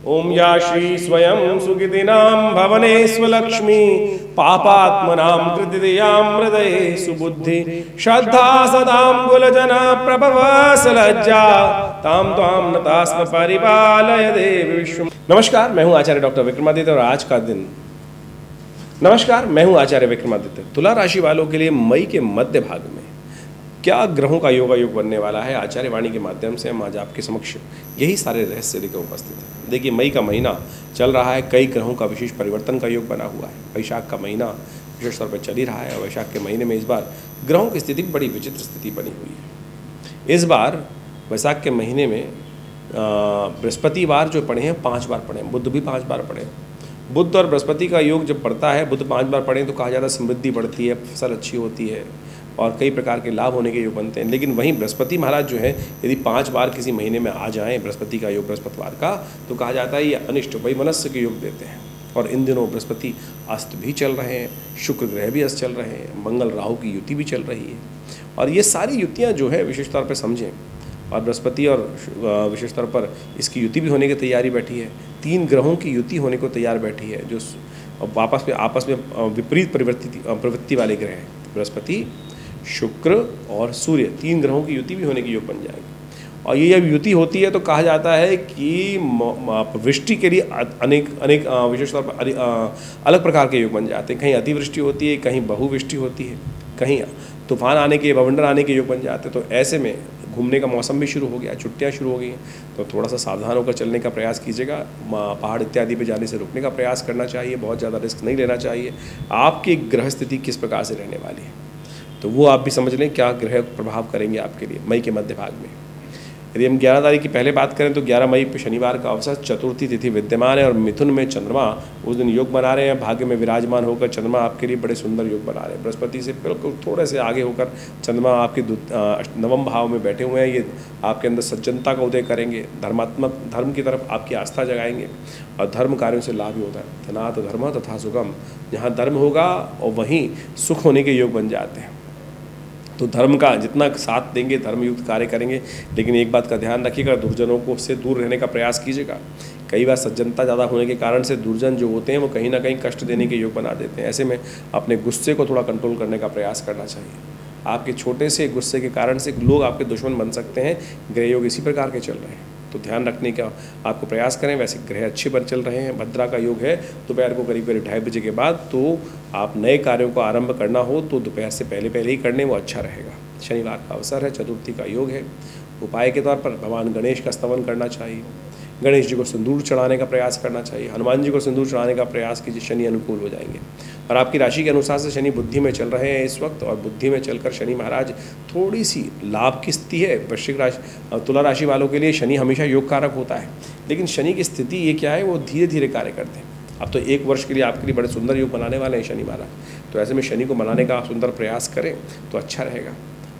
ओम या श्री स्वयं सुकृतिनां भवनेष्वलक्ष्मी पापात्मनां कृतियां हृदये सुबुद्धि श्रद्धा सदां कुलजना प्रभवस लज्जा ताम त्वां नतास्म परिपालय देवी विश्व। नमस्कार, मैं हूं आचार्य डॉक्टर विक्रमादित्य और आज का दिन तुला राशि वालों के लिए मई के मध्य भाग में क्या ग्रहों का योग बनने वाला है, आचार्य वाणी के माध्यम से हम आज आपके समक्ष यही सारे रहस्य लेकर उपस्थित हैं। देखिए, मई का महीना चल रहा है, कई ग्रहों का विशेष परिवर्तन का योग बना हुआ है। वैशाख का महीना विशेष तौर पर चल ही रहा है और वैशाख के महीने में इस बार ग्रहों की स्थिति बड़ी विचित्र स्थिति बनी हुई है। इस बार वैशाख के महीने में बृहस्पतिवार जो पड़े हैं 5 बार पड़े हैं, बुध भी 5 बार पड़े हैं। बुध और बृहस्पति का योग जब पड़ता है, बुध 5 बार पड़े तो कहा जाता है समृद्धि बढ़ती है, फसल अच्छी होती है और कई प्रकार के लाभ होने के योग बनते हैं। लेकिन वहीं बृहस्पति महाराज जो है, यदि 5 बार किसी महीने में आ जाएं बृहस्पति का योग बृहस्पतिवार का, तो कहा जाता है ये अनिष्ट वैमनस्य के योग देते हैं। और इन दिनों बृहस्पति अस्त भी चल रहे हैं, शुक्र ग्रह भी अस्त चल रहे हैं, मंगल राहु की युति भी चल रही है। और ये सारी युतियाँ जो है विशेष तौर पर समझें, और बृहस्पति और विशेष तौर पर इसकी युति भी होने की तैयारी बैठी है। 3 ग्रहों की युति होने को तैयार बैठी है, जो आपस में विपरीत प्रवृत्ति वाले ग्रह हैं। बृहस्पति, शुक्र और सूर्य 3 ग्रहों की युति भी होने की योग बन जाएगी। और ये जब युति होती है तो कहा जाता है कि वृष्टि के लिए अनेक विशेष तौर पर अलग प्रकार के योग बन जाते हैं। कहीं अतिवृष्टि होती है, कहीं बहुवृष्टि होती है, कहीं तूफान आने के, बवंडर आने के योग बन जाते हैं। तो ऐसे में घूमने का मौसम भी शुरू हो गया, छुट्टियां शुरू हो गई हैं, तो थोड़ा सा सावधान होकर चलने का प्रयास कीजिएगा। पहाड़ इत्यादि पे जाने से रुकने का प्रयास करना चाहिए, बहुत ज़्यादा रिस्क नहीं लेना चाहिए। आपकी ग्रह स्थिति किस प्रकार से रहने वाली है तो वो आप भी समझ लें, क्या ग्रह प्रभाव करेंगे आपके लिए मई के मध्य भाग में। यदि हम 11 तारीख की पहले बात करें तो 11 मई पर शनिवार का अवसर, चतुर्थी तिथि विद्यमान है और मिथुन में चंद्रमा उस दिन योग बना रहे हैं। भाग्य में विराजमान होकर चंद्रमा आपके लिए बड़े सुंदर योग बना रहे हैं। बृहस्पति से बिल्कुल थोड़े से आगे होकर चंद्रमा आपके 9वें भाव में बैठे हुए हैं। ये आपके अंदर सज्जनता का उदय करेंगे, धर्म की तरफ आपकी आस्था जगाएंगे और धर्म कार्यों से लाभ भी होता है। धनात् धर्म तथा सुगम, जहाँ धर्म होगा और वहीं सुख होने के योग बन जाते हैं। तो धर्म का जितना साथ देंगे, धर्मयुक्त कार्य करेंगे। लेकिन एक बात का ध्यान रखिएगा, दुर्जनों को से दूर रहने का प्रयास कीजिएगा। कई बार सज्जनता ज़्यादा होने के कारण से दुर्जन जो होते हैं वो कहीं ना कहीं कष्ट देने के योग बना देते हैं। ऐसे में अपने गुस्से को थोड़ा कंट्रोल करने का प्रयास करना चाहिए। आपके छोटे से गुस्से के कारण से लोग आपके दुश्मन बन सकते हैं। ग्रह योग इसी प्रकार के चल रहे हैं, तो ध्यान रखने का आपको प्रयास करें। वैसे ग्रह अच्छे बन चल रहे हैं। भद्रा का योग है दोपहर को करीब 2:30 बजे के बाद, तो आप नए कार्यों को आरंभ करना हो तो दोपहर से पहले ही करने वो अच्छा रहेगा। शनिवार का अवसर है, चतुर्थी का योग है। उपाय के तौर पर भगवान गणेश का स्तवन करना चाहिए, गणेश जी को सिंदूर चढ़ाने का प्रयास करना चाहिए, हनुमान जी को सिंदूर चढ़ाने का प्रयास कीजिए, शनि अनुकूल हो जाएंगे। और आपकी राशि के अनुसार से शनि बुद्धि में चल रहे हैं इस वक्त, और बुद्धि में चलकर शनि महाराज थोड़ी सी लाभ की स्थिति है। वृश्चिक राशि, तुला राशि वालों के लिए शनि हमेशा योग कारक होता है, लेकिन शनि की स्थिति ये क्या है, वो धीरे धीरे कार्य करते हैं। अब तो 1 वर्ष के लिए आपके लिए बड़े सुंदर योग बनाने वाले हैं शनि महाराज, तो ऐसे में शनि को मनाने का आप सुंदर प्रयास करें तो अच्छा रहेगा।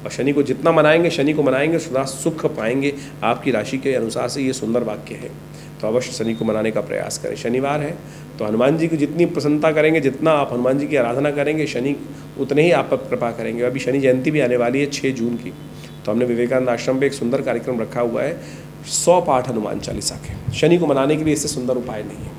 और शनि को जितना मनाएंगे, शनि को मनाएंगे, सदा सुख पाएंगे। आपकी राशि के अनुसार से ये सुंदर वाक्य है, तो अवश्य शनि को मनाने का प्रयास करें। शनिवार है तो हनुमान जी की जितनी प्रसन्नता करेंगे, जितना आप हनुमान जी की आराधना करेंगे, शनि उतने ही आप पर कृपा करेंगे। अभी शनि जयंती भी आने वाली है 6 जून की, तो हमने विवेकानंद आश्रम पे एक सुंदर कार्यक्रम रखा हुआ है 100 पाठ हनुमान चालीसा के। शनि को मनाने के लिए इससे सुंदर उपाय नहीं है।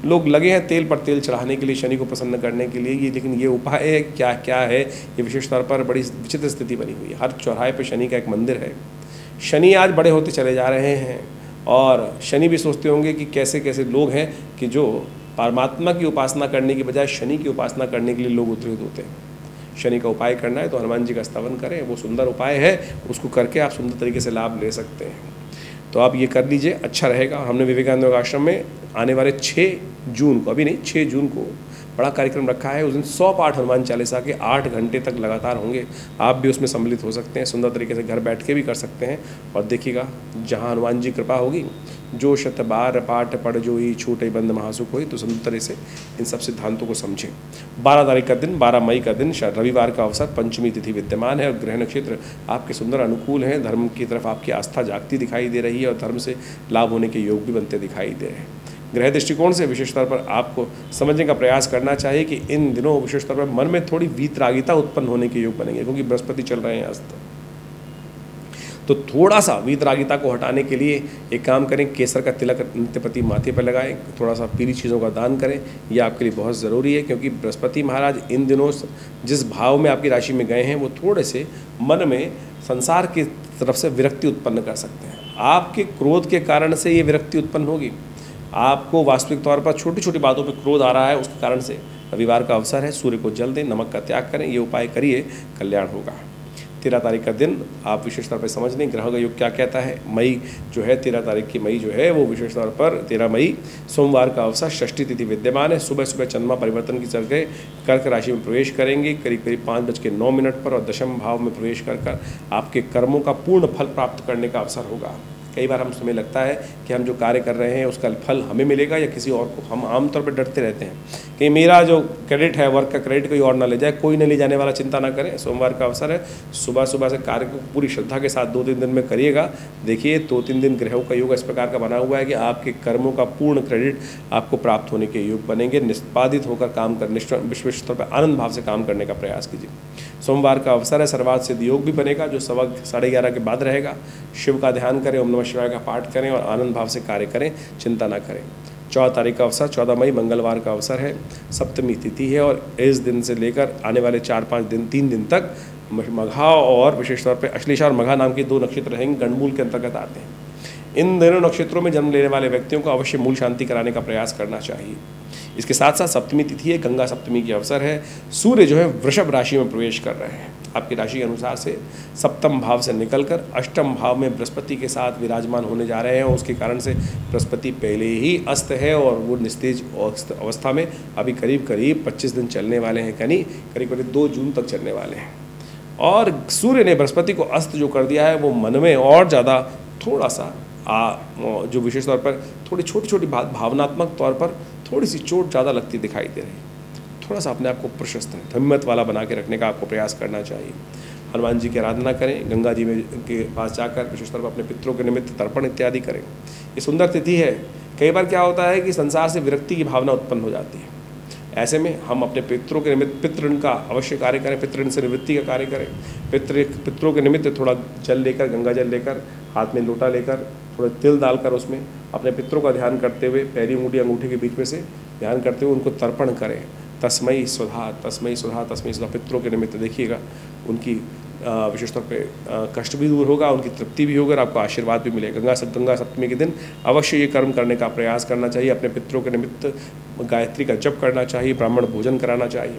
लोग लगे हैं तेल पर तेल चढ़ाने के लिए, शनि को प्रसन्न करने के लिए ये, लेकिन ये उपाय क्या है, ये विशेष तौर पर बड़ी विचित्र स्थिति बनी हुई है। हर चौराहे पर शनि का एक मंदिर है। शनि आज बड़े होते चले जा रहे हैं और शनि भी सोचते होंगे कि कैसे कैसे लोग हैं कि जो परमात्मा की उपासना करने की बजाय शनि की उपासना करने के लिए लोग उद्धृत होते हैं। शनि का उपाय करना है तो हनुमान जी का स्तवन करें, वो सुंदर उपाय है, उसको करके आप सुंदर तरीके से लाभ ले सकते हैं। तो आप ये कर लीजिए, अच्छा रहेगा। हमने विवेकानंद योग आश्रम में आने वाले 6 जून को, अभी नहीं 6 जून को बड़ा कार्यक्रम रखा है। उस दिन 100 पाठ हनुमान चालीसा के 8 घंटे तक लगातार होंगे। आप भी उसमें सम्मिलित हो सकते हैं, सुंदर तरीके से घर बैठ के भी कर सकते हैं। और देखिएगा, जहाँ हनुमान जी कृपा होगी, जो शत बार पाठ पढ़ जोई छूटे बंद महासुख होई, तो सुंदर तरह से इन सब सिद्धांतों को समझें। 12 तारीख का दिन, 12 मई का दिन, रविवार का अवसर, पंचमी तिथि विद्यमान है और ग्रह नक्षत्र आपके सुंदर अनुकूल हैं। धर्म की तरफ आपकी आस्था जागती दिखाई दे रही है और धर्म से लाभ होने के योग भी बनते दिखाई दे रहे हैं। ग्रह दृष्टिकोण से विशेष तौर पर आपको समझने का प्रयास करना चाहिए कि इन दिनों विशेष तौर पर मन में थोड़ी वीतरागिता उत्पन्न होने के योग बनेंगे, क्योंकि बृहस्पति चल रहे हैं अस्त। तो थोड़ा सा वीतरागिता को हटाने के लिए एक काम करें, केसर का तिलक नित्य प्रति माथे पर लगाएं, थोड़ा सा पीली चीज़ों का दान करें, यह आपके लिए बहुत ज़रूरी है। क्योंकि बृहस्पति महाराज इन दिनों जिस भाव में आपकी राशि में गए हैं वो थोड़े से मन में संसार की तरफ से विरक्ति उत्पन्न कर सकते हैं। आपके क्रोध के कारण से ये विरक्ति उत्पन्न होगी। आपको वास्तविक तौर पर छोटी छोटी बातों पर क्रोध आ रहा है, उसके कारण से रविवार का अवसर है, सूर्य को जल दें, नमक का त्याग करें, ये उपाय करिए, कल्याण होगा। 13 तारीख का दिन आप विशेष तौर पर समझ लें ग्रह का योग क्या कहता है। मई जो है 13 तारीख की मई जो है वो विशेष तौर पर 13 मई सोमवार का अवसर, षष्ठी तिथि विद्यमान है। सुबह सुबह चंद्रमा परिवर्तन की जगह कर्क राशि में प्रवेश करेंगे करीब करीब 5:09 पर, और दशम भाव में प्रवेश कर आपके कर्मों का पूर्ण फल प्राप्त करने का अवसर होगा। कई बार हम समय लगता है कि हम जो कार्य कर रहे हैं उसका फल हमें मिलेगा या किसी और को। हम आमतौर पर डरते रहते हैं कि मेरा जो क्रेडिट है, वर्क का क्रेडिट कोई और ना ले जाए। कोई नहीं ले जाने वाला, चिंता ना करें। सोमवार का अवसर है, सुबह सुबह से कार्य को पूरी श्रद्धा के साथ 2-3 दिन में करिएगा। देखिए 2-3 दिन ग्रहों का योग इस प्रकार का बना हुआ है कि आपके कर्मों का पूर्ण क्रेडिट आपको प्राप्त होने के योग बनेंगे। निष्पादित होकर काम कर, विश्व स्तर पर आनंद भाव से काम करने का प्रयास कीजिए। सोमवार का अवसर है, सर्वार्थ सिद्ध योग भी बनेगा जो 11:15 के बाद रहेगा। शिव का ध्यान करें, ओम नमः शिवाय का पाठ करें और आनंद भाव से कार्य करें, चिंता ना करें। 14 तारीख का अवसर, 14 मई मंगलवार का अवसर है, सप्तमी तिथि है, और इस दिन से लेकर आने वाले 4-5 दिन 3 दिन तक मघा और विशेष तौर पर अश्लेषा और मघा नाम के 2 नक्षत्र रहेंगे, गणमूल के अंतर्गत आते हैं। इन दोनों नक्षत्रों में जन्म लेने वाले व्यक्तियों को अवश्य मूल शांति कराने का प्रयास करना चाहिए। इसके साथ साथ सप्तमी तिथि है, गंगा सप्तमी की अवसर है। सूर्य जो है वृषभ राशि में प्रवेश कर रहे हैं, आपकी राशि के अनुसार से सप्तम भाव से निकलकर अष्टम भाव में बृहस्पति के साथ विराजमान होने जा रहे हैं। उसके कारण से बृहस्पति पहले ही अस्त है और वो निस्तेज अवस्था में अभी करीब करीब 25 दिन चलने वाले हैं, यानी करीब करीब 2 जून तक चलने वाले हैं। और सूर्य ने बृहस्पति को अस्त जो कर दिया है वो मन में और ज़्यादा थोड़ा सा जो विशेष तौर पर थोड़ी छोटी छोटी बात भावनात्मक तौर पर थोड़ी सी चोट ज़्यादा लगती दिखाई दे रही। थोड़ा सा अपने आप को प्रशस्त हिम्मत वाला बना के रखने का आपको प्रयास करना चाहिए। हनुमान जी की आराधना करें, गंगा जी में के पास जाकर विशेष तौर पर अपने पितरों के निमित्त तर्पण इत्यादि करें। ये सुंदर तिथि है। कई बार क्या होता है कि संसार से विरक्ति की भावना उत्पन्न हो जाती है। ऐसे में हम अपने पितरों के निमित्त पितृ ऋण का अवश्य कार्य करें, पितृ ऋण से निवृत्ति का कार्य करें। पितरों के निमित्त थोड़ा जल लेकर, गंगा जल लेकर, हाथ में लोटा लेकर, थोड़ा तिल डालकर उसमें अपने पितरों का ध्यान करते हुए पहली उंगली अंगूठे के बीच में से ध्यान करते हुए उनको तर्पण करें। तस्मै स्वधा तस्मै स्वधा तस्मै स्वधा। पितरों के निमित्त देखिएगा उनकी विशेष तौर पे कष्ट भी दूर होगा, उनकी तृप्ति भी होगा और आपको आशीर्वाद भी मिलेगा। गंगा सप्तमी के दिन अवश्य ये कर्म करने का प्रयास करना चाहिए। अपने पितरों के निमित्त गायत्री का जप करना चाहिए, ब्राह्मण भोजन कराना चाहिए।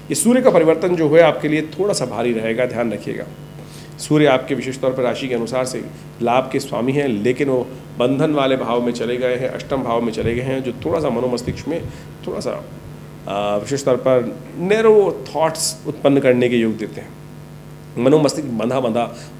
ये सूर्य का परिवर्तन जो है आपके लिए थोड़ा सा भारी रहेगा, ध्यान रखिएगा। सूर्य आपके विशेष तौर पर राशि के अनुसार से लाभ के स्वामी हैं, लेकिन वो बंधन वाले भाव में चले गए हैं, अष्टम भाव में चले गए हैं, जो थोड़ा सा मनोमस्तिष्क में थोड़ा सा विशेष तौर पर नैरो थॉट्स उत्पन्न करने के योग देते हैं। मनोमस्तिष्क बंधा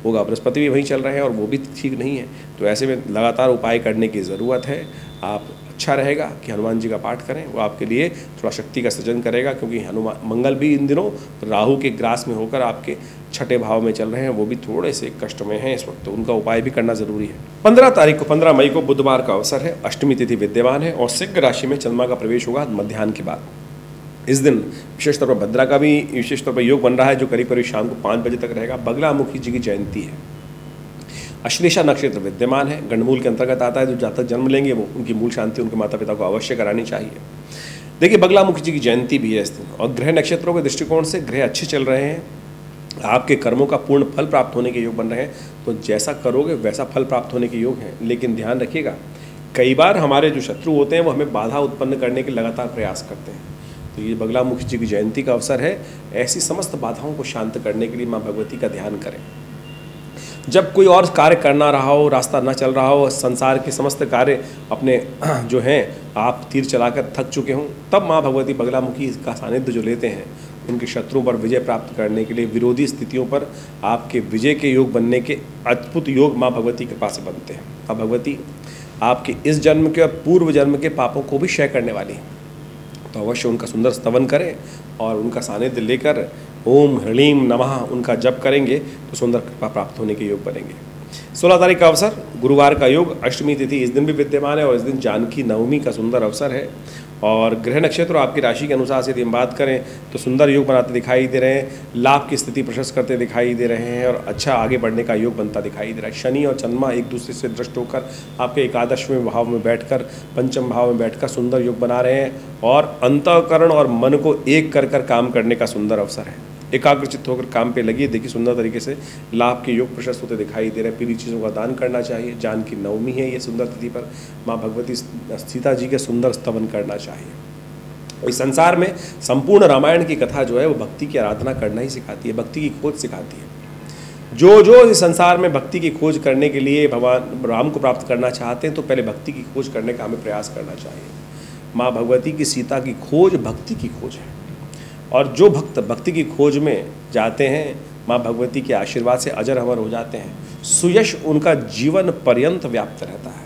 होगा। बृहस्पति भी वहीं चल रहे हैं और वो भी ठीक नहीं है। तो ऐसे में लगातार उपाय करने की ज़रूरत है। आप अच्छा रहेगा कि हनुमान जी का पाठ करें, वो आपके लिए थोड़ा शक्ति का सृजन करेगा। क्योंकि मंगल भी इन दिनों राहु के ग्रास में होकर आपके 6ठे भाव में चल रहे हैं, वो भी थोड़े से कष्ट में हैं इस वक्त, तो उनका उपाय भी करना जरूरी है। 15 मई को बुधवार का अवसर है, अष्टमी तिथि विद्यमान है और सिंह राशि में चंद्रमा का प्रवेश होगा मध्याह्न के बाद। इस दिन विशेष तौर पर भद्रा का भी विशेष तौर पर योग बन रहा है, जो करीब करीब शाम को 5 बजे तक रहेगा। बगलामुखी जी की जयंती है। अश्लेषा नक्षत्र विद्यमान है, गणमूल के अंतर्गत आता है। जो जातक जन्म लेंगे वो उनकी मूल शांति उनके माता पिता को अवश्य करानी चाहिए। देखिए बगलामुखी जी की जयंती भी है इस दिन, और ग्रह नक्षत्रों के दृष्टिकोण से ग्रह अच्छे चल रहे हैं। आपके कर्मों का पूर्ण फल प्राप्त होने के योग बन रहे हैं, तो जैसा करोगे वैसा फल प्राप्त होने के योग हैं। लेकिन ध्यान रखिएगा, कई बार हमारे जो शत्रु होते हैं वो हमें बाधा उत्पन्न करने के लगातार प्रयास करते हैं। तो ये बगलामुखी जी की जयंती का अवसर है। ऐसी समस्त बाधाओं को शांत करने के लिए माँ भगवती का ध्यान करें। जब कोई और कार्य करना रहा हो, रास्ता न चल रहा हो, संसार के समस्त कार्य अपने जो हैं आप तीर चलाकर थक चुके हों, तब माँ भगवती बगलामुखी का सानिध्य जो लेते हैं, उनके शत्रुओं पर विजय प्राप्त करने के लिए, विरोधी स्थितियों पर आपके विजय के योग बनने के अद्भुत योग माँ भगवती कृपा से बनते हैं। माँ भगवती आपके इस जन्म के और पूर्व जन्म के पापों को भी क्षय करने वाली है। तो अवश्य उनका सुंदर स्तवन करें और उनका सानिध्य लेकर ओम ह्रीं नमः उनका जप करेंगे तो सुंदर कृपा प्राप्त होने के योग बनेंगे। 16 तारीख का अवसर गुरुवार का योग, अष्टमी तिथि इस दिन भी विद्यमान है और इस दिन जानकी नवमी का सुंदर अवसर है। और ग्रह नक्षत्र और आपकी राशि के अनुसार से यदि हम बात करें तो सुंदर योग बनाते दिखाई दे रहे हैं, लाभ की स्थिति प्रशस्त करते दिखाई दे रहे हैं और अच्छा आगे बढ़ने का योग बनता दिखाई दे रहा है। शनि और चंद्रमा एक दूसरे से दृष्ट होकर आपके एकादशवें भाव में बैठकर, पंचम भाव में बैठकर सुंदर योग बना रहे हैं और अंतःकरण और मन को एक कर काम करने का सुंदर अवसर है। एकाग्रचित्त होकर काम पे लगी, देखिए सुंदर तरीके से लाभ के योग प्रशस्त होते दिखाई दे रहे हैं। पीली चीज़ों का दान करना चाहिए। जानकी नवमी है ये सुंदर तिथि पर, माँ भगवती सीता जी के सुंदर स्तवन करना चाहिए। इस संसार में संपूर्ण रामायण की कथा जो है वो भक्ति की आराधना करना ही सिखाती है, भक्ति की खोज सिखाती है। जो इस संसार में भक्ति की खोज करने के लिए भगवान राम को प्राप्त करना चाहते हैं तो पहले भक्ति की खोज करने का हमें प्रयास करना चाहिए। माँ भगवती की सीता की खोज भक्ति की खोज है और जो भक्त भक्ति की खोज में जाते हैं माँ भगवती के आशीर्वाद से अजर अमर हो जाते हैं। सुयश उनका जीवन पर्यंत व्याप्त रहता है।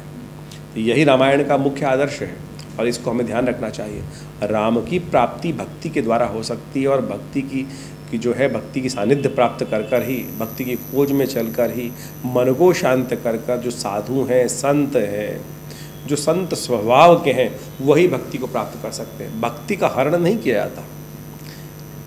तो यही रामायण का मुख्य आदर्श है और इसको हमें ध्यान रखना चाहिए। राम की प्राप्ति भक्ति के द्वारा हो सकती है और भक्ति की जो है भक्ति की सानिध्य प्राप्त कर ही, भक्ति की खोज में चलकर ही, मन को शांत कर जो साधु हैं, संत हैं, जो संत स्वभाव के हैं, वही भक्ति को प्राप्त कर सकते हैं। भक्ति का हरण नहीं किया जाता।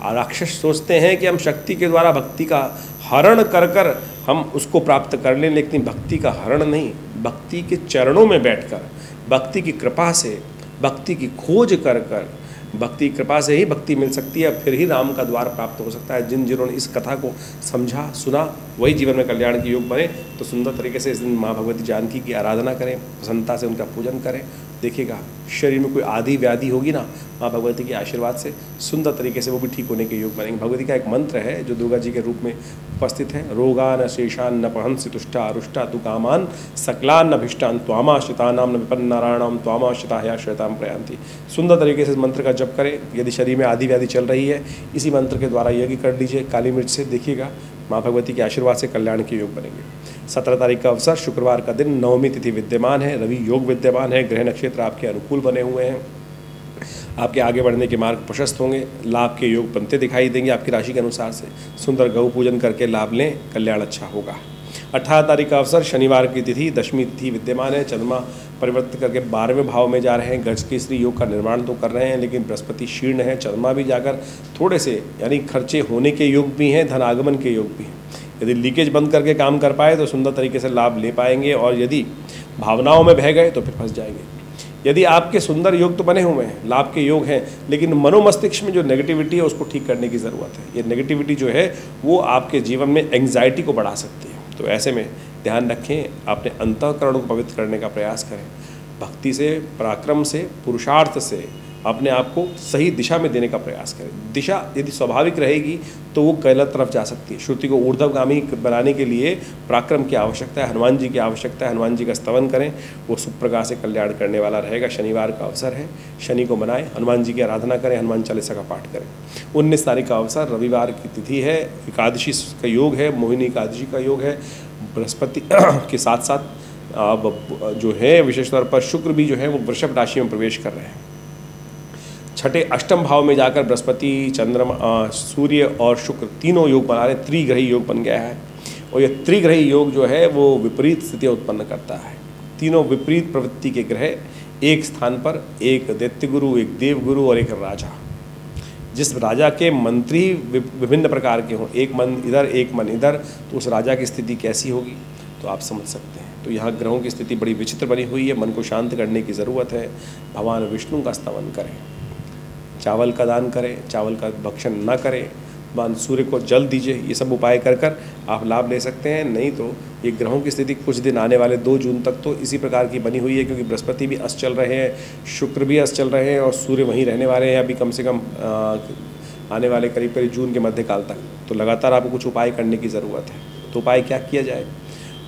राक्षस सोचते हैं कि हम शक्ति के द्वारा भक्ति का हरण कर हम उसको प्राप्त कर लें, लेकिन भक्ति का हरण नहीं, भक्ति के चरणों में बैठकर, भक्ति की कृपा से, भक्ति की खोज कर भक्ति की कृपा से ही भक्ति मिल सकती है, फिर ही राम का द्वार प्राप्त हो सकता है। जिन्होंने इस कथा को समझा सुना वही जीवन में कल्याण के योग बने। तो सुंदर तरीके से इस दिन माँ भगवती जानकी की आराधना करें, प्रसन्नता से उनका पूजन करें। देखिएगा शरीर में कोई आदि व्याधि होगी ना, माँ भगवती के आशीर्वाद से सुंदर तरीके से वो भी ठीक होने के योग बनेंगे। भगवती का एक मंत्र है जो दुर्गा जी के रूप में उपस्थित है, रोगान शेषान न पहंसि तुष्टा रुष्टा तु कामान सकलान अभिष्टान त्वामाश्रितानाम न विपन्न नारायणाम त्वामाश्रिता श्वेताम प्रयांति। सुंदर तरीके से इस मंत्र का जप करें। यदि शरीर में आदि व्याधि चल रही है, इसी मंत्र के द्वारा यज्ञ कर लीजिए काली मिर्च से, देखिएगा माँ भगवती के आशीर्वाद से कल्याण के योग बनेंगे। 17 तारीख का अवसर शुक्रवार का दिन, नवमी तिथि विद्यमान है, रवि योग विद्यमान है, ग्रह नक्षत्र आपके अनुकूल बने हुए हैं, आपके आगे बढ़ने के मार्ग प्रशस्त होंगे, लाभ के योग बनते दिखाई देंगे। आपकी राशि के अनुसार से सुंदर गौ पूजन करके लाभ लें, कल्याण अच्छा होगा। 18 तारीख का अवसर शनिवार की तिथि, दशमी तिथि विद्यमान है। चंद्रमा परिवर्तित करके 12वें भाव में जा रहे हैं। गज केसरी योग का निर्माण तो कर रहे हैं, लेकिन बृहस्पति शीर्ण है। चंद्रमा भी जाकर थोड़े से यानी खर्चे होने के योग भी हैं, धन आगमन के योग भी हैं। यदि लीकेज बंद करके काम कर पाए तो सुंदर तरीके से लाभ ले पाएंगे, और यदि भावनाओं में बह गए तो फिर फंस जाएंगे। यदि आपके सुंदर योग तो बने हुए हैं, लाभ के योग हैं, लेकिन मनोमस्तिष्क में जो नेगेटिविटी है उसको ठीक करने की ज़रूरत है। ये नेगेटिविटी जो है वो आपके जीवन में एंग्जाइटी को बढ़ा सकती है। तो ऐसे में ध्यान रखें, अपने अंतःकरण को पवित्र करने का प्रयास करें। भक्ति से, पराक्रम से, पुरुषार्थ से अपने आप को सही दिशा में देने का प्रयास करें। दिशा यदि स्वाभाविक रहेगी तो वो गलत तरफ जा सकती है। श्रुति को ऊर्ध्वगामी बनाने के लिए पराक्रम की आवश्यकता है, हनुमान जी की आवश्यकता है। हनुमान जी का स्तवन करें, वो सुप्रकार से कल्याण करने वाला रहेगा। शनिवार का अवसर है, शनि को मनाएं, हनुमान जी की आराधना करें, हनुमान चालीसा का पाठ करें। 19 तारीख का अवसर रविवार की तिथि है, एकादशी का योग है, मोहिनी एकादशी का योग है। बृहस्पति के साथ साथ अब जो है विशेष तौर पर शुक्र भी जो है वो वृषभ राशि में प्रवेश कर रहे हैं। छठे अष्टम भाव में जाकर बृहस्पति, चंद्रमा, सूर्य और शुक्र तीनों योग बना रहे, त्रिग्रही योग बन गया है। और ये त्रिग्रही योग जो है वो विपरीत स्थितियाँ उत्पन्न करता है। तीनों विपरीत प्रवृत्ति के ग्रह एक स्थान पर, एक दैत्य गुरु, एक देव गुरु और एक राजा। जिस राजा के मंत्री विभिन्न प्रकार के हों, एक मन इधर एक मन इधर, तो उस राजा की स्थिति कैसी होगी तो आप समझ सकते हैं। तो यहाँ ग्रहों की स्थिति बड़ी विचित्र बनी हुई है। मन को शांत करने की ज़रूरत है। भगवान विष्णु का स्तवन करें, चावल का दान करें, चावल का भक्षण न करें, भगवान सूर्य को जल दीजिए। ये सब उपाय कर आप लाभ ले सकते हैं। नहीं तो ये ग्रहों की स्थिति कुछ दिन आने वाले 2 जून तक तो इसी प्रकार की बनी हुई है, क्योंकि बृहस्पति भी अस्त चल रहे हैं, शुक्र भी अस्त चल रहे हैं और सूर्य वहीं रहने वाले हैं अभी कम से कम आने वाले करीब जून के मध्यकाल तक। तो लगातार आपको कुछ उपाय करने की ज़रूरत है। तो उपाय क्या किया जाए?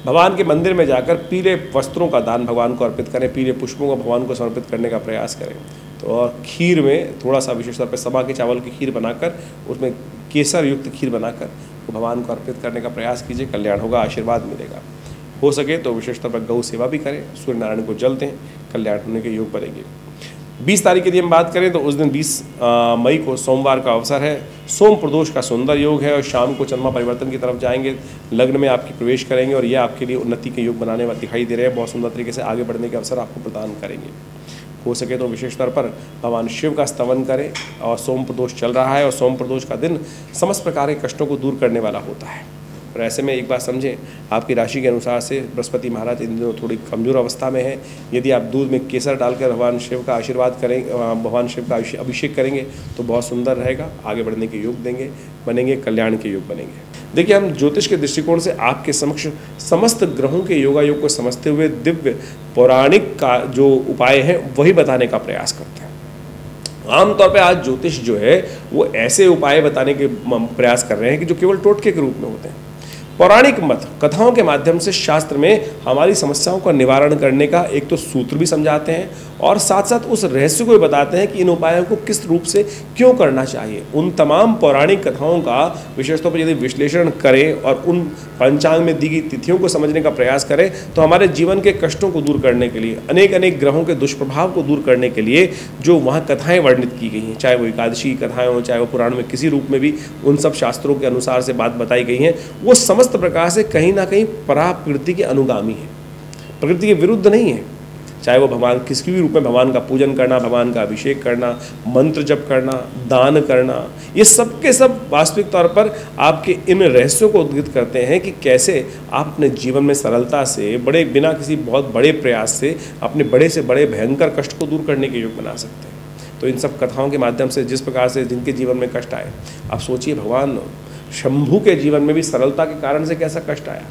भगवान के मंदिर में जाकर पीले वस्त्रों का दान भगवान को अर्पित करें, पीले पुष्पों को भगवान को समर्पित करने का प्रयास करें। तो और खीर में थोड़ा सा विशेष तौर पर समा के चावल की खीर बनाकर, उसमें केसर युक्त खीर बनाकर वो भगवान को अर्पित करने का प्रयास कीजिए, कल्याण होगा, आशीर्वाद मिलेगा। हो सके तो विशेष तौर पर गौ सेवा भी करें, सूर्य नारायण को जल दें, कल्याण होने के योग बनेंगे। 20 तारीख की यदि हम बात करें तो उस दिन 20 मई को सोमवार का अवसर है। सोम प्रदोष का सुंदर योग है और शाम को चंद्रमा परिवर्तन की तरफ जाएंगे, लग्न में आपकी प्रवेश करेंगे और यह आपके लिए उन्नति के योग बनाने वाले दिखाई दे रहे हैं। बहुत सुंदर तरीके से आगे बढ़ने के अवसर आपको प्रदान करेंगे। हो सके तो विशेष तौर पर भगवान शिव का स्तवन करें। और सोम प्रदोष चल रहा है और सोम प्रदोष का दिन समस्त प्रकार के कष्टों को दूर करने वाला होता है। और ऐसे में एक बात समझें, आपकी राशि के अनुसार से बृहस्पति महाराज इन दिनों थोड़ी कमजोर अवस्था में है। यदि आप दूध में केसर डालकर भगवान शिव का आशीर्वाद करें, भगवान शिव का अभिषेक करेंगे तो बहुत सुंदर रहेगा, आगे बढ़ने के योग देंगे, बनेंगे, कल्याण के योग बनेंगे। देखिए, हम ज्योतिष के दृष्टिकोण से आपके समक्ष समस्त ग्रहों के योगायोग को समझते हुए दिव्य पौराणिक का जो उपाय है वही बताने का प्रयास करते हैं। आमतौर पे आज ज्योतिष जो है वो ऐसे उपाय बताने के प्रयास कर रहे हैं कि जो केवल टोटके के रूप में होते हैं। पौराणिक मत कथाओं के माध्यम से शास्त्र में हमारी समस्याओं का निवारण करने का एक तो सूत्र भी समझाते हैं और साथ साथ उस रहस्य को भी बताते हैं कि इन उपायों को किस रूप से क्यों करना चाहिए। उन तमाम पौराणिक कथाओं का विशेष तौर पर यदि विश्लेषण करें और उन पंचांग में दी गई तिथियों को समझने का प्रयास करें तो हमारे जीवन के कष्टों को दूर करने के लिए, अनेक अनेक ग्रहों के दुष्प्रभाव को दूर करने के लिए जो वहाँ कथाएँ वर्णित की गई हैं, चाहे वो एकादशी की कथाएँ हों, चाहे वो पुराण में किसी रूप में भी उन सब शास्त्रों के अनुसार से बात बताई गई हैं, वो समस्त प्रकार से कहीं ना कहीं पराप्रकृति के अनुगामी है, प्रकृति के विरुद्ध नहीं है। चाहे वो भगवान किसी भी रूप में भगवान का पूजन करना, भगवान का अभिषेक करना, मंत्र जप करना, दान करना, ये सब के सब वास्तविक तौर पर आपके इन रहस्यों को उद्गित करते हैं कि कैसे आप अपने जीवन में सरलता से, बड़े बिना किसी बहुत बड़े प्रयास से अपने बड़े से बड़े भयंकर कष्ट को दूर करने के योग बना सकते हैं। तो इन सब कथाओं के माध्यम से जिस प्रकार से जिनके जीवन में कष्ट आए, आप सोचिए भगवान शंभु के जीवन में भी सरलता के कारण से कैसा कष्ट आया।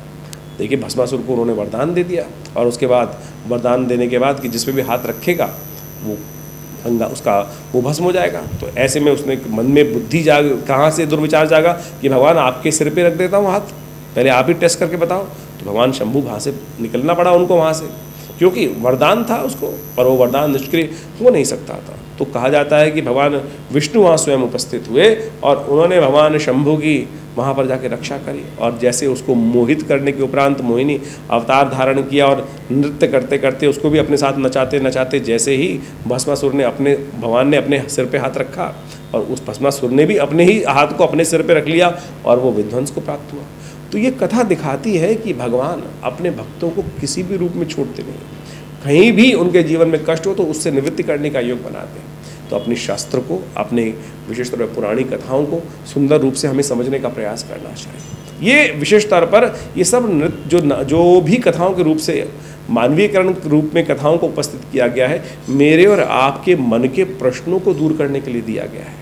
देखिए, भस्मासुर को उन्होंने वरदान दे दिया और उसके बाद वरदान देने के बाद कि जिसमें भी हाथ रखेगा वो गंगा उसका वो भस्म हो जाएगा। तो ऐसे में उसने मन में बुद्धि कहाँ से दुर्विचार जागा कि भगवान आपके सिर पे रख देता हूँ हाथ, पहले आप ही टेस्ट करके बताओ। तो भगवान शंभु वहाँ से निकलना पड़ा उनको वहाँ से, क्योंकि वरदान था उसको, पर वो वरदान निष्क्रिय हो नहीं सकता था। तो कहा जाता है कि भगवान विष्णु वहाँ स्वयं उपस्थित हुए और उन्होंने भगवान शंभु की वहाँ पर जाके रक्षा करी और जैसे उसको मोहित करने के उपरांत मोहिनी अवतार धारण किया और नृत्य करते करते उसको भी अपने साथ नचाते नचाते जैसे ही भस्मासुर ने भगवान ने अपने सिर पे हाथ रखा और उस भस्मासुर ने भी अपने ही हाथ को अपने सिर पे रख लिया और वो विध्वंस को प्राप्त हुआ। तो ये कथा दिखाती है कि भगवान अपने भक्तों को किसी भी रूप में छोड़ते नहीं, कहीं भी उनके जीवन में कष्ट हो तो उससे निवृत्ति करने का योग बनाते हैं। तो अपने शास्त्र को, अपने विशेष तौर पर पुरानी कथाओं को सुंदर रूप से हमें समझने का प्रयास करना चाहिए। ये विशेष तौर पर ये सब नृत्य जो भी कथाओं के रूप से मानवीयकरण के रूप में कथाओं को उपस्थित किया गया है, मेरे और आपके मन के प्रश्नों को दूर करने के लिए दिया गया है।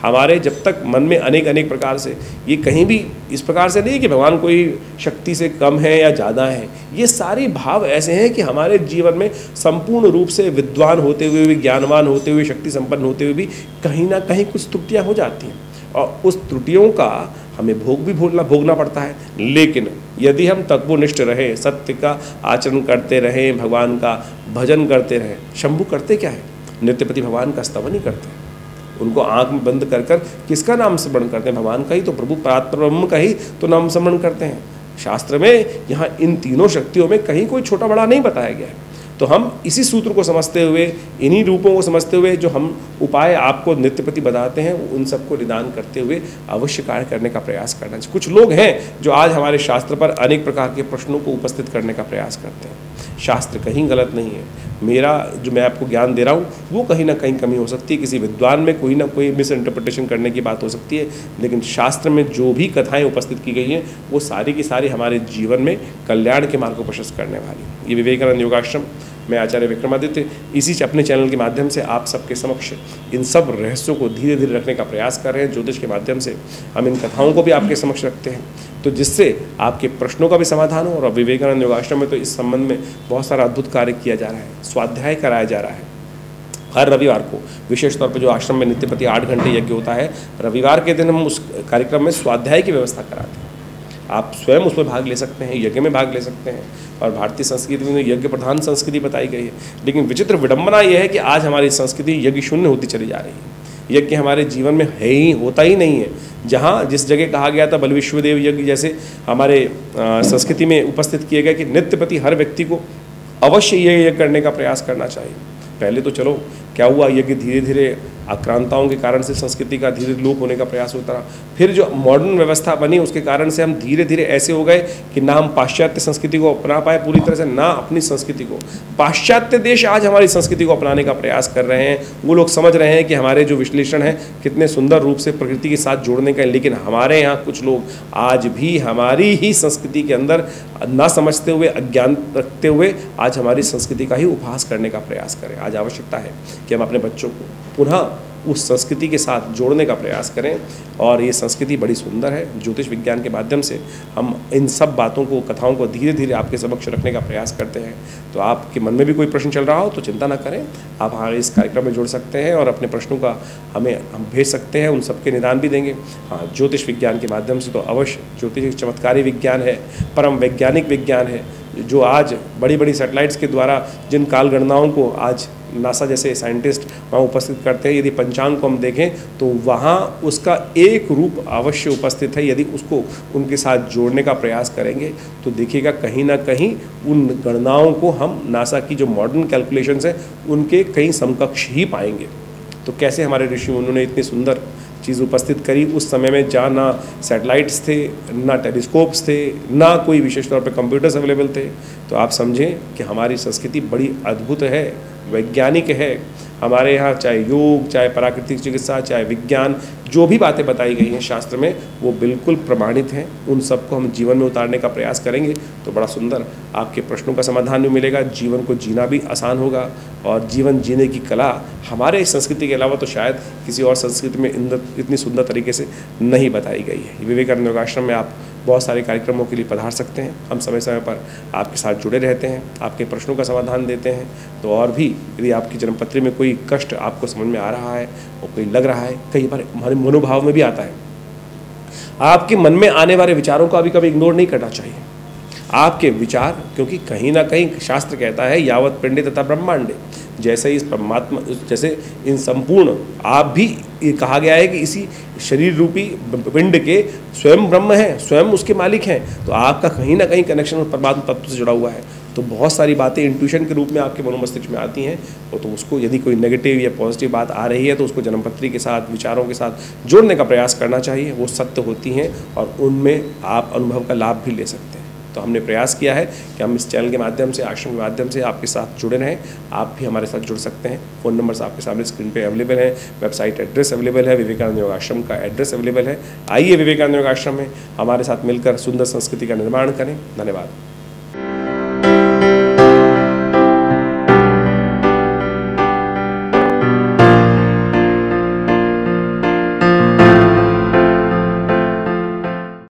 हमारे जब तक मन में अनेक अनेक प्रकार से, ये कहीं भी इस प्रकार से नहीं कि भगवान कोई शक्ति से कम है या ज़्यादा है, ये सारे भाव ऐसे हैं कि हमारे जीवन में संपूर्ण रूप से विद्वान होते हुए भी, ज्ञानवान होते हुए, शक्ति संपन्न होते हुए भी कहीं ना कहीं कुछ त्रुटियाँ हो जाती हैं और उस त्रुटियों का हमें भोग भी भोगना पड़ता है। लेकिन यदि हम तत्वनिष्ठ रहे, सत्य का आचरण करते रहें, भगवान का भजन करते रहें। शंभु करते क्या है? नित्यपति भगवान का स्तवन ही करते हैं। उनको आंख में बंद कर किसका नाम स्मरण करते हैं? भगवान का ही तो, प्रभु परात्पर का ही तो नाम स्मरण करते हैं। शास्त्र में यहाँ इन तीनों शक्तियों में कहीं कोई छोटा बड़ा नहीं बताया गया है। तो हम इसी सूत्र को समझते हुए, इन्हीं रूपों को समझते हुए जो हम उपाय आपको नित्यपति बताते हैं, उन सबको निदान करते हुए अवश्य कार्य करने का प्रयास करना चाहिए। कुछ लोग हैं जो आज हमारे शास्त्र पर अनेक प्रकार के प्रश्नों को उपस्थित करने का प्रयास करते हैं। शास्त्र कहीं गलत नहीं है, मेरा जो मैं आपको ज्ञान दे रहा हूँ वो कहीं ना कहीं कमी हो सकती है, किसी विद्वान में कोई ना कोई मिस इंटरप्रिटेशन करने की बात हो सकती है, लेकिन शास्त्र में जो भी कथाएं उपस्थित की गई हैं वो सारी की सारी हमारे जीवन में कल्याण के मार्ग को प्रशस्त करने वाली। ये विवेकानंद योगाश्रम, मैं आचार्य विक्रमादित्य, इसी अपने चैनल के माध्यम से आप सबके समक्ष इन सब रहस्यों को धीरे धीरे रखने का प्रयास कर रहे हैं। ज्योतिष के माध्यम से हम इन कथाओं को भी आपके समक्ष रखते हैं, तो जिससे आपके प्रश्नों का भी समाधान हो। और विवेकानंद योगाश्रम में तो इस संबंध में बहुत सारा अद्भुत कार्य किया जा रहा है, स्वाध्याय कराया जा रहा है। हर रविवार को विशेष तौर पर जो आश्रम में नित्यपति 8 घंटे यज्ञ होता है, रविवार के दिन हम उस कार्यक्रम में स्वाध्याय की व्यवस्था कराते हैं। आप स्वयं उसमें भाग ले सकते हैं, यज्ञ में भाग ले सकते हैं। और भारतीय संस्कृति में यज्ञ प्रधान संस्कृति बताई गई है, लेकिन विचित्र विडंबना यह है कि आज हमारी संस्कृति यज्ञ शून्य होती चली जा रही है। यज्ञ हमारे जीवन में है ही, होता ही नहीं है। जहाँ जिस जगह कहा गया था बल विश्वदेव यज्ञ जैसे हमारे संस्कृति में उपस्थित किए गए कि नित्यपति हर व्यक्ति को अवश्य ये यज्ञ करने का प्रयास करना चाहिए। पहले तो चलो क्या हुआ, ये कि धीरे धीरे आक्रांताओं के कारण से संस्कृति का धीरे लोप होने का प्रयास होता रहा। फिर जो मॉडर्न व्यवस्था बनी उसके कारण से हम धीरे धीरे ऐसे हो गए कि ना हम पाश्चात्य संस्कृति को अपना पाए पूरी तरह से, ना अपनी संस्कृति को। पाश्चात्य देश आज हमारी संस्कृति को अपनाने का प्रयास कर रहे हैं। वो लोग समझ रहे हैं कि हमारे जो विश्लेषण है कितने सुंदर रूप से प्रकृति के साथ जोड़ने का है, लेकिन हमारे यहाँ कुछ लोग आज भी हमारी ही संस्कृति के अंदर ना समझते हुए, अज्ञान रखते हुए आज हमारी संस्कृति का ही उपहास करने का प्रयास करें। आज आवश्यकता है कि हम अपने बच्चों को पुनः उस संस्कृति के साथ जोड़ने का प्रयास करें। और ये संस्कृति बड़ी सुंदर है। ज्योतिष विज्ञान के माध्यम से हम इन सब बातों को, कथाओं को धीरे धीरे आपके समक्ष रखने का प्रयास करते हैं। तो आपके मन में भी कोई प्रश्न चल रहा हो तो चिंता ना करें, आप हमारे इस कार्यक्रम में जुड़ सकते हैं और अपने प्रश्नों का हम भेज सकते हैं, उन सबके निदान भी देंगे। हाँ, ज्योतिष विज्ञान के माध्यम से तो अवश्य, ज्योतिष एक चमत्कारी विज्ञान है, परम वैज्ञानिक विज्ञान है, जो आज बड़ी बड़ी सैटेलाइट्स के द्वारा जिन काल गणनाओं को आज नासा जैसे साइंटिस्ट वहाँ उपस्थित करते हैं, यदि पंचांग को हम देखें तो वहाँ उसका एक रूप अवश्य उपस्थित है। यदि उसको उनके साथ जोड़ने का प्रयास करेंगे तो देखिएगा कहीं ना कहीं उन गणनाओं को हम नासा की जो मॉडर्न कैलकुलेशंस हैं उनके कहीं समकक्ष ही पाएंगे। तो कैसे हमारे ऋषि उन्होंने इतनी सुंदर चीज़ उपस्थित करी उस समय में, जहाँ ना सैटेलाइट्स थे, ना टेलीस्कोप्स थे, ना कोई विशेष तौर पे कंप्यूटर्स अवेलेबल थे। तो आप समझें कि हमारी संस्कृति बड़ी अद्भुत है, वैज्ञानिक है। हमारे यहाँ चाहे योग, चाहे प्राकृतिक चिकित्सा, चाहे विज्ञान, जो भी बातें बताई गई हैं शास्त्र में वो बिल्कुल प्रमाणित हैं। उन सबको हम जीवन में उतारने का प्रयास करेंगे तो बड़ा सुंदर आपके प्रश्नों का समाधान भी मिलेगा, जीवन को जीना भी आसान होगा। और जीवन जीने की कला हमारे संस्कृति के अलावा तो शायद किसी और संस्कृति में इतनी सुंदर तरीके से नहीं बताई गई है। विवेकानंद योगाश्रम में आप बहुत सारे कार्यक्रमों के लिए पधार सकते हैं। हम समय समय पर आपके साथ जुड़े रहते हैं, आपके प्रश्नों का समाधान देते हैं। तो और भी यदि आपकी जन्मपत्री में कोई कष्ट आपको समझ में आ रहा है और कोई लग रहा है, कई बार हमारे मनोभाव में भी आता है, आपके मन में आने वाले विचारों को अभी कभी इग्नोर नहीं करना चाहिए। आपके विचार, क्योंकि कहीं ना कहीं शास्त्र कहता है यावत पिंडे तथा ब्रह्मांडे, जैसे इस परमात्मा, जैसे इन संपूर्ण, आप भी ये कहा गया है कि इसी शरीर रूपी पिंड के स्वयं ब्रह्म है, स्वयं उसके मालिक हैं। तो आपका कहीं ना कहीं कनेक्शन उस परमात्मा तत्व से जुड़ा हुआ है। तो बहुत सारी बातें इंट्यूशन के रूप में आपके मनोमस्तिष्क में आती हैं। तो उसको यदि कोई नेगेटिव या पॉजिटिव बात आ रही है तो उसको जन्मपत्री के साथ, विचारों के साथ जोड़ने का प्रयास करना चाहिए। वो सत्य होती हैं और उनमें आप अनुभव का लाभ भी ले सकते हैं। तो हमने प्रयास किया है कि हम इस चैनल के माध्यम से, आश्रम के माध्यम से आपके साथ जुड़े रहें। आप भी हमारे साथ जुड़ सकते हैं। फ़ोन नंबर्स आपके सामने स्क्रीन पे अवेलेबल है, वेबसाइट एड्रेस अवेलेबल है, विवेकानंद योग आश्रम का एड्रेस अवेलेबल है। आइए विवेकानंद योग आश्रम में हमारे साथ मिलकर सुंदर संस्कृति का निर्माण करें। धन्यवाद।